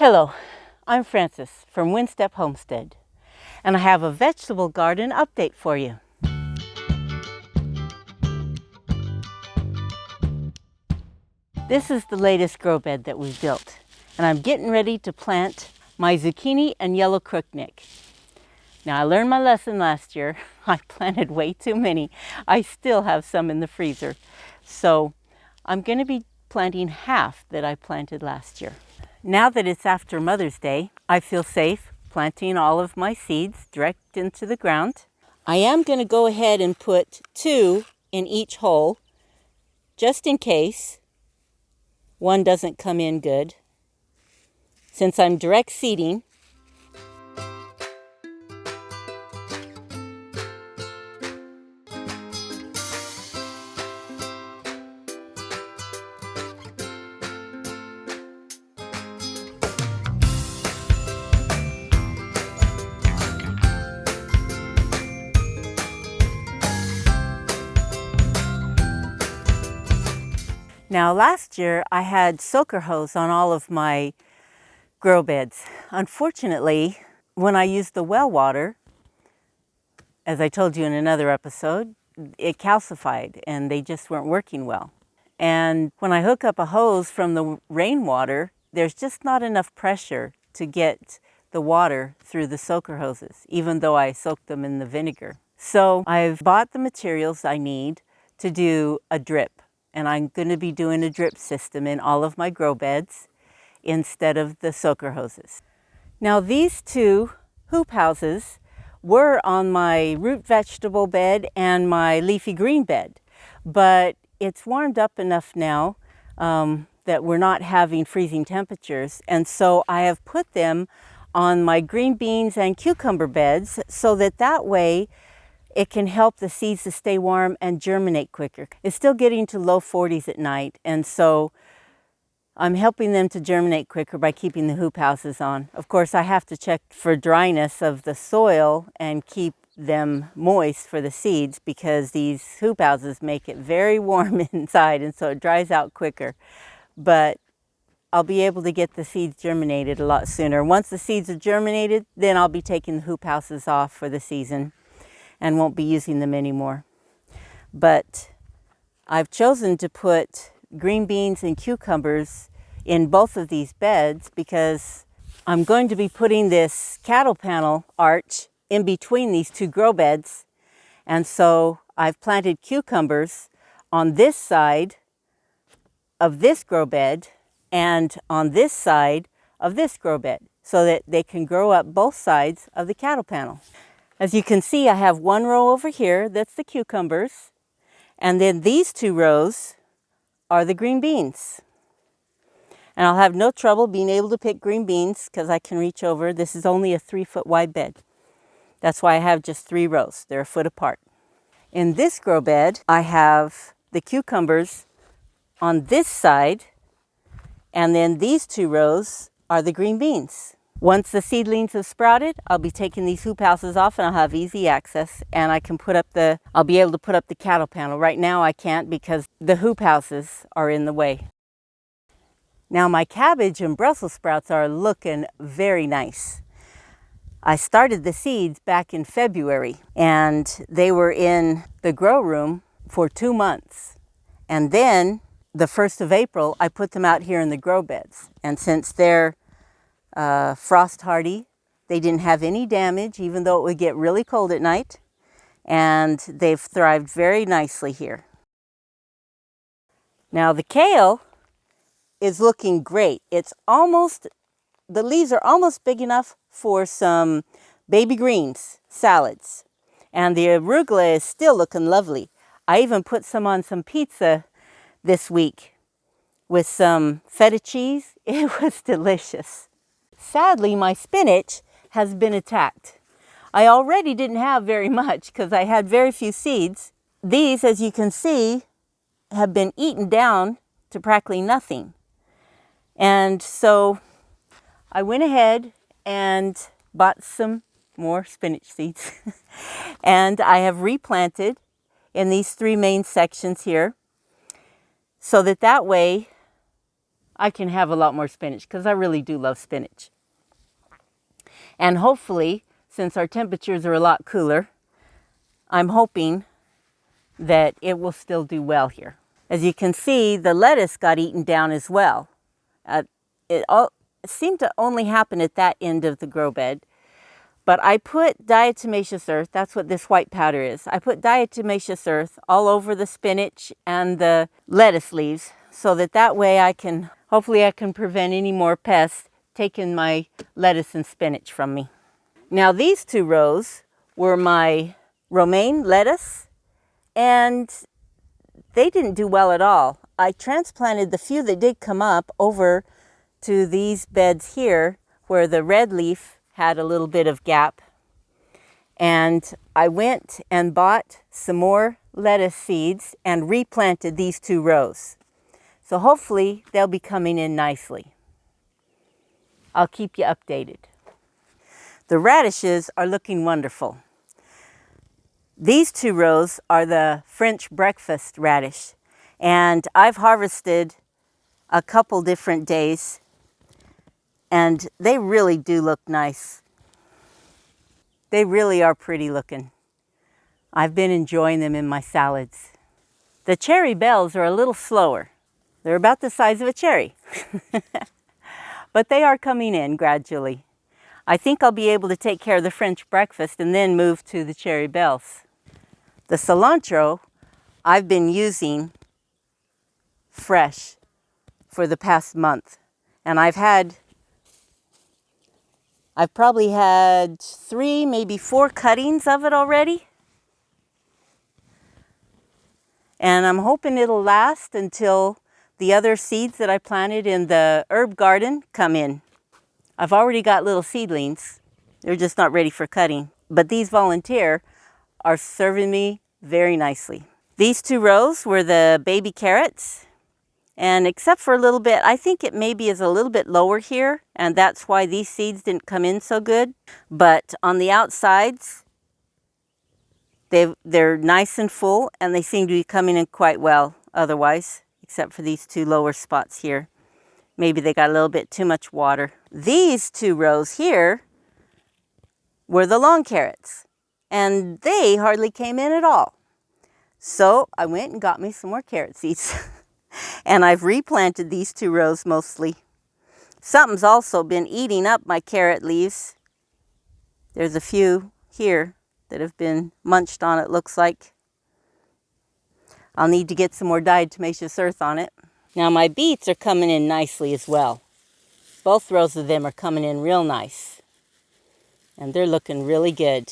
Hello, I'm Frances from Homestead, and I have a vegetable garden update for you. This is the latest grow bed that we've built, and I'm getting ready to plant my zucchini and yellow crookneck. Now, I learned my lesson last year. I planted way too many. I still have some in the freezer. So I'm going to be planting half that I planted last year. Now that it's after Mother's Day, I feel safe planting all of my seeds direct into the ground. I am going to go ahead and put 2 in each hole, just in case one doesn't come in good. Since I'm direct seeding, now, last year I had soaker hose on all of my grow beds. Unfortunately, when I used the well water, as I told you in another episode, it calcified and they just weren't working well. And when I hook up a hose from the rainwater, there's just not enough pressure to get the water through the soaker hoses, even though I soaked them in the vinegar. So I've bought the materials I need to do a drip. And I'm going to be doing a drip system in all of my grow beds instead of the soaker hoses. Now, these 2 hoop houses were on my root vegetable bed and my leafy green bed, but it's warmed up enough now that we're not having freezing temperatures, and so I have put them on my green beans and cucumber beds so that way it can help the seeds to stay warm and germinate quicker. It's still getting to low 40s at night, and so I'm helping them to germinate quicker by keeping the hoop houses on. Of course, I have to check for dryness of the soil and keep them moist for the seeds because these hoop houses make it very warm inside, and so it dries out quicker. But I'll be able to get the seeds germinated a lot sooner. Once the seeds are germinated, then I'll be taking the hoop houses off for the season and won't be using them anymore. But I've chosen to put green beans and cucumbers in both of these beds because I'm going to be putting this cattle panel arch in between these 2 grow beds. And so I've planted cucumbers on this side of this grow bed and on this side of this grow bed so that they can grow up both sides of the cattle panel. As you can see, I have 1 row over here, that's the cucumbers, and then these 2 rows are the green beans. And I'll have no trouble being able to pick green beans because I can reach over. This is only a 3-foot wide bed. That's why I have just 3 rows. They're a foot apart. In this grow bed, I have the cucumbers on this side, and then these 2 rows are the green beans. Once the seedlings have sprouted, I'll be taking these hoop houses off and I'll have easy access, and I'll be able to put up the cattle panel. Right now I can't because the hoop houses are in the way. Now my cabbage and Brussels sprouts are looking very nice. I started the seeds back in February and they were in the grow room for 2 months. And then the 1st of April, I put them out here in the grow beds. And since they're frost hardy, they didn't have any damage, even though it would get really cold at night, and they've thrived very nicely here. Now the kale is looking great. The leaves are almost big enough for some baby greens salads, and the arugula is still looking lovely. I even put some on some pizza this week with some feta cheese. It was delicious. Sadly, my spinach has been attacked. I already didn't have very much because I had very few seeds. These, as you can see, have been eaten down to practically nothing. And so I went ahead and bought some more spinach seeds. And I have replanted in these 3 main sections here so that way I can have a lot more spinach because I really do love spinach. And hopefully, since our temperatures are a lot cooler, I'm hoping that it will still do well here. As you can see, the lettuce got eaten down as well. It seemed to only happen at that end of the grow bed. But I put diatomaceous earth, that's what this white powder is. I put diatomaceous earth all over the spinach and the lettuce leaves so that way hopefully I can prevent any more pests taking my lettuce and spinach from me. Now these 2 rows were my romaine lettuce, and they didn't do well at all. I transplanted the few that did come up over to these beds here where the red leaf had a little bit of gap. And I went and bought some more lettuce seeds and replanted these 2 rows. So hopefully they'll be coming in nicely. I'll keep you updated. The radishes are looking wonderful. These 2 rows are the French breakfast radish, and I've harvested a couple different days, and they really do look nice. They really are pretty looking. I've been enjoying them in my salads. The cherry bells are a little slower. They're about the size of a cherry, but they are coming in gradually. I think I'll be able to take care of the French breakfast and then move to the cherry bells. The cilantro I've been using fresh for the past month, and I've probably had 3, maybe 4 cuttings of it already. And I'm hoping it'll last until the other seeds that I planted in the herb garden come in. I've already got little seedlings. They're just not ready for cutting. But these volunteer are serving me very nicely. These 2 rows were the baby carrots. And except for a little bit, I think it maybe is a little bit lower here, and that's why these seeds didn't come in so good. But on the outsides, they're nice and full, and they seem to be coming in quite well otherwise, except for these 2 lower spots here. Maybe they got a little bit too much water. These 2 rows here were the long carrots, and they hardly came in at all. So I went and got me some more carrot seeds. And I've replanted these 2 rows mostly. Something's also been eating up my carrot leaves. There's a few here that have been munched on, it looks like. I'll need to get some more diatomaceous earth on it. Now my beets are coming in nicely as well. Both rows of them are coming in real nice. And they're looking really good.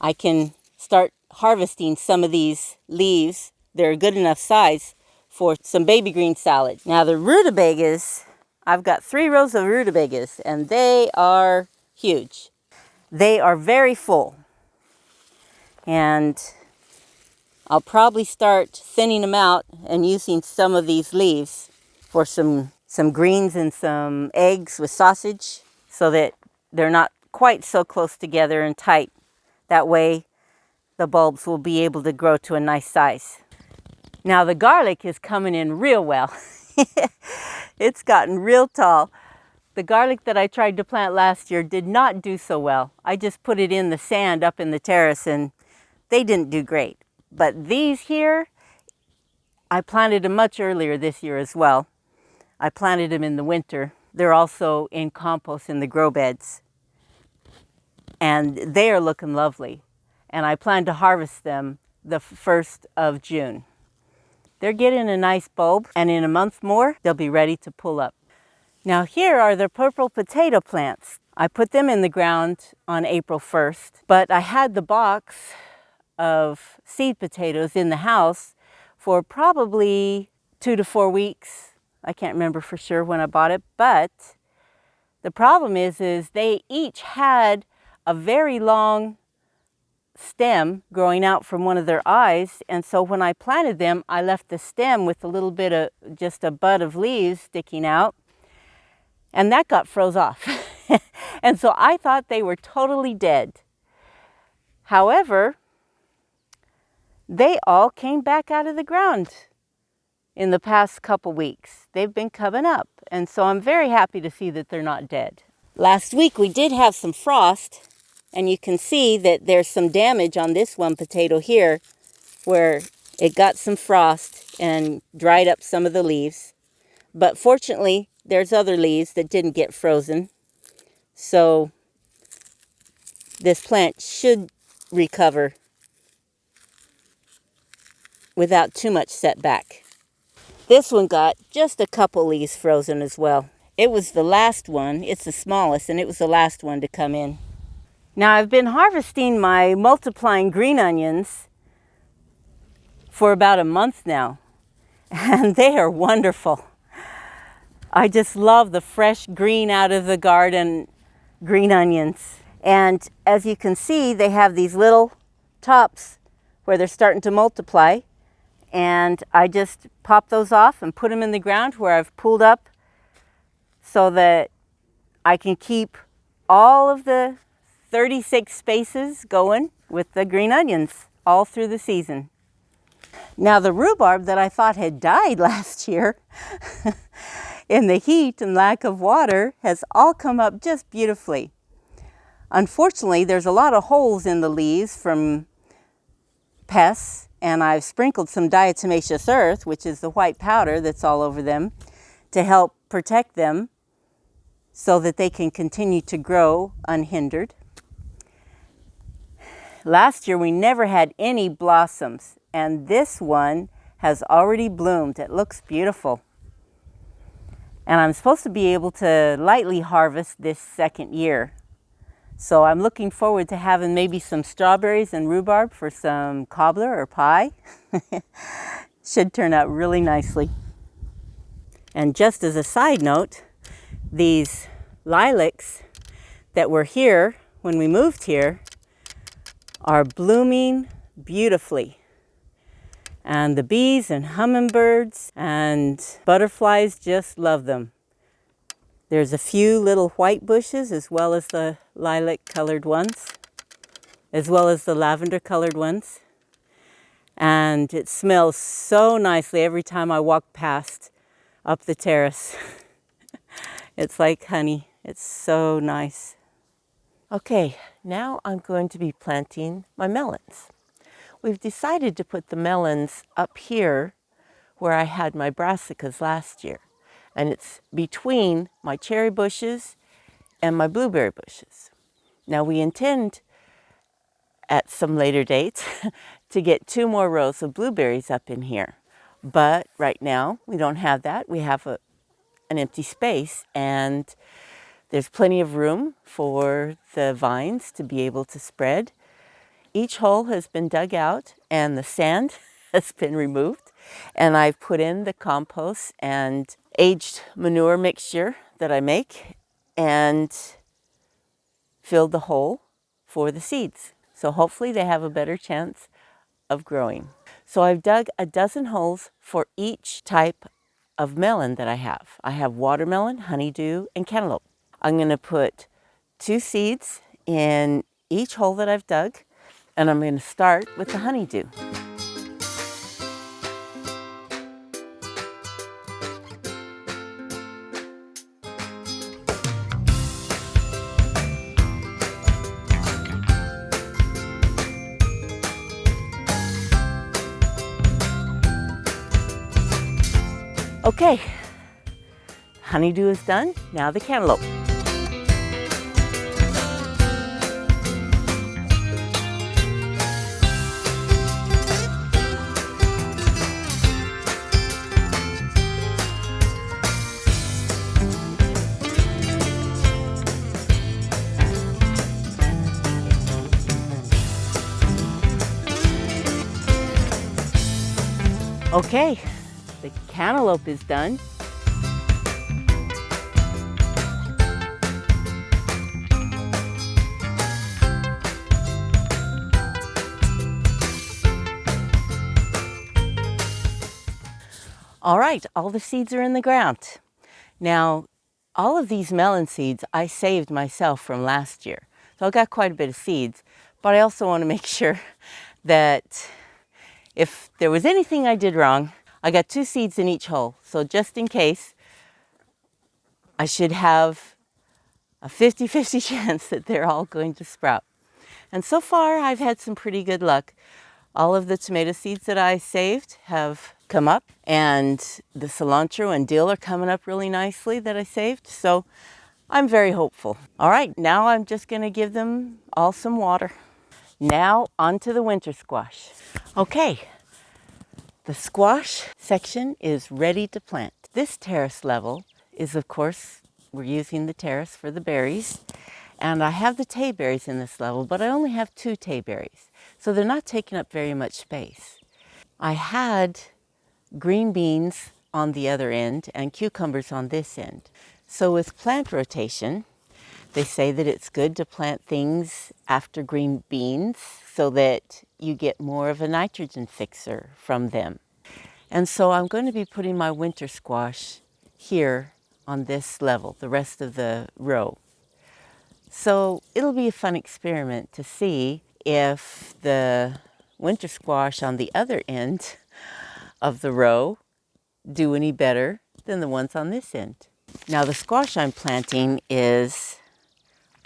I can start harvesting some of these leaves. They're a good enough size for some baby green salad. Now the rutabagas, I've got 3 rows of rutabagas, and they are huge. They are very full. And I'll probably start thinning them out and using some of these leaves for some greens and some eggs with sausage so that they're not quite so close together and tight. That way the bulbs will be able to grow to a nice size. Now the garlic is coming in real well. It's gotten real tall. The garlic that I tried to plant last year did not do so well. I just put it in the sand up in the terrace and they didn't do great. But these here, I planted them much earlier this year as well. I planted them in the winter. They're also in compost in the grow beds. And they are looking lovely. And I plan to harvest them the 1st of June. They're getting a nice bulb, and in a month more, they'll be ready to pull up. Now here are the purple potato plants. I put them in the ground on April 1st, but I had the box of seed potatoes in the house for probably 2 to 4 weeks. I can't remember for sure when I bought it, but the problem is they each had a very long stem growing out from one of their eyes, and so when I planted them, I left the stem with a little bit of just a bud of leaves sticking out, and that got froze off. And so I thought they were totally dead. However, they all came back out of the ground in the past couple weeks. They've been coming up, and so I'm very happy to see that they're not dead. Last week we did have some frost, and you can see that there's some damage on this one potato here where it got some frost and dried up some of the leaves. But fortunately, there's other leaves that didn't get frozen. So this plant should recover without too much setback. This one got just a couple leaves frozen as well. It was the last one. It's the smallest, and it was the last one to come in. Now, I've been harvesting my multiplying green onions for about a month now, and they are wonderful. I just love the fresh green out of the garden green onions. And as you can see, they have these little tops where they're starting to multiply. And I just pop those off and put them in the ground where I've pulled up so that I can keep all of the 36 spaces going with the green onions all through the season. Now, the rhubarb that I thought had died last year in the heat and lack of water has all come up just beautifully. Unfortunately, there's a lot of holes in the leaves from pests, and I've sprinkled some diatomaceous earth, which is the white powder that's all over them, to help protect them so that they can continue to grow unhindered. Last year we never had any blossoms, and this one has already bloomed. It looks beautiful. And I'm supposed to be able to lightly harvest this second year. So I'm looking forward to having maybe some strawberries and rhubarb for some cobbler or pie. Should turn out really nicely. And just as a side note, these lilacs that were here when we moved here are blooming beautifully. And the bees and hummingbirds and butterflies just love them. There's a few little white bushes as well as the lilac colored ones, as well as the lavender colored ones. And it smells so nicely every time I walk past up the terrace. It's like honey. It's so nice. Okay, now I'm going to be planting my melons. We've decided to put the melons up here where I had my brassicas last year. And it's between my cherry bushes and my blueberry bushes. Now we intend at some later date to get 2 more rows of blueberries up in here. But right now we don't have that. We have an empty space, and there's plenty of room for the vines to be able to spread. Each hole has been dug out and the sand has been removed, and I've put in the compost and aged manure mixture that I make and filled the hole for the seeds. So hopefully they have a better chance of growing. So I've dug a dozen holes for each type of melon that I have. I have watermelon, honeydew, and cantaloupe. I'm going to put 2 seeds in each hole that I've dug, and I'm going to start with the honeydew. Okay, honeydew is done. Now the cantaloupe. Okay, the cantaloupe is done. All right, all the seeds are in the ground. Now, all of these melon seeds I saved myself from last year. So I got quite a bit of seeds, but I also want to make sure that if there was anything I did wrong, I got 2 seeds in each hole, so just in case, I should have a 50-50 chance that they're all going to sprout. And so far, I've had some pretty good luck. All of the tomato seeds that I saved have come up, and the cilantro and dill are coming up really nicely that I saved, so I'm very hopeful. All right, now I'm just gonna give them all some water. Now onto the winter squash. Okay, the squash section is ready to plant. This terrace level is, of course, we're using the terrace for the berries. And I have the tayberries in this level, but I only have 2 tayberries. So they're not taking up very much space. I had green beans on the other end and cucumbers on this end. So with plant rotation, they say that it's good to plant things after green beans so that you get more of a nitrogen fixer from them. And so I'm going to be putting my winter squash here on this level, the rest of the row. So it'll be a fun experiment to see if the winter squash on the other end of the row do any better than the ones on this end. Now the squash I'm planting is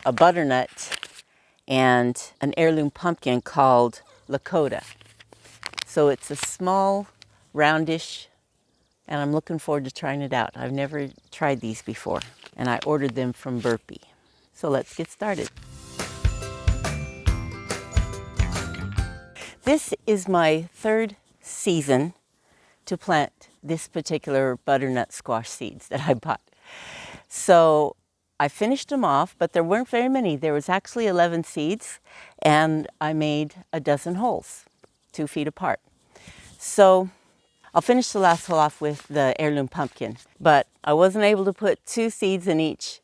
a butternut and an heirloom pumpkin called Lakota. So it's a small, roundish, and I'm looking forward to trying it out. I've never tried these before, and I ordered them from Burpee. So let's get started. This is my 3rd season to plant this particular butternut squash seeds that I bought. So I finished them off, but there weren't very many. There was actually 11 seeds, and I made a dozen holes, 2 feet apart. So I'll finish the last hole off with the heirloom pumpkin, but I wasn't able to put 2 seeds in each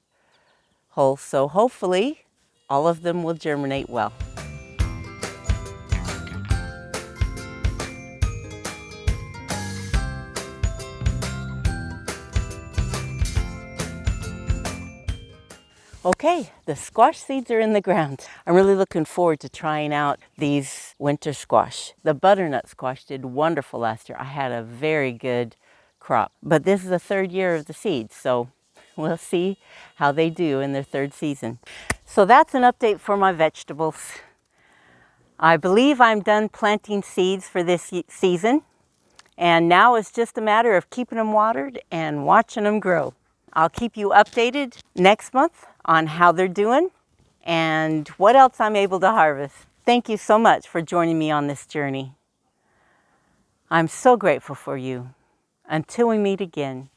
hole, so hopefully all of them will germinate well. Okay, the squash seeds are in the ground. I'm really looking forward to trying out these winter squash. The butternut squash did wonderful last year. I had a very good crop, but this is the 3rd year of the seeds, so we'll see how they do in their 3rd season. So that's an update for my vegetables. I believe I'm done planting seeds for this season, and now it's just a matter of keeping them watered and watching them grow. I'll keep you updated next month on how they're doing and what else I'm able to harvest. Thank you so much for joining me on this journey. I'm so grateful for you. Until we meet again.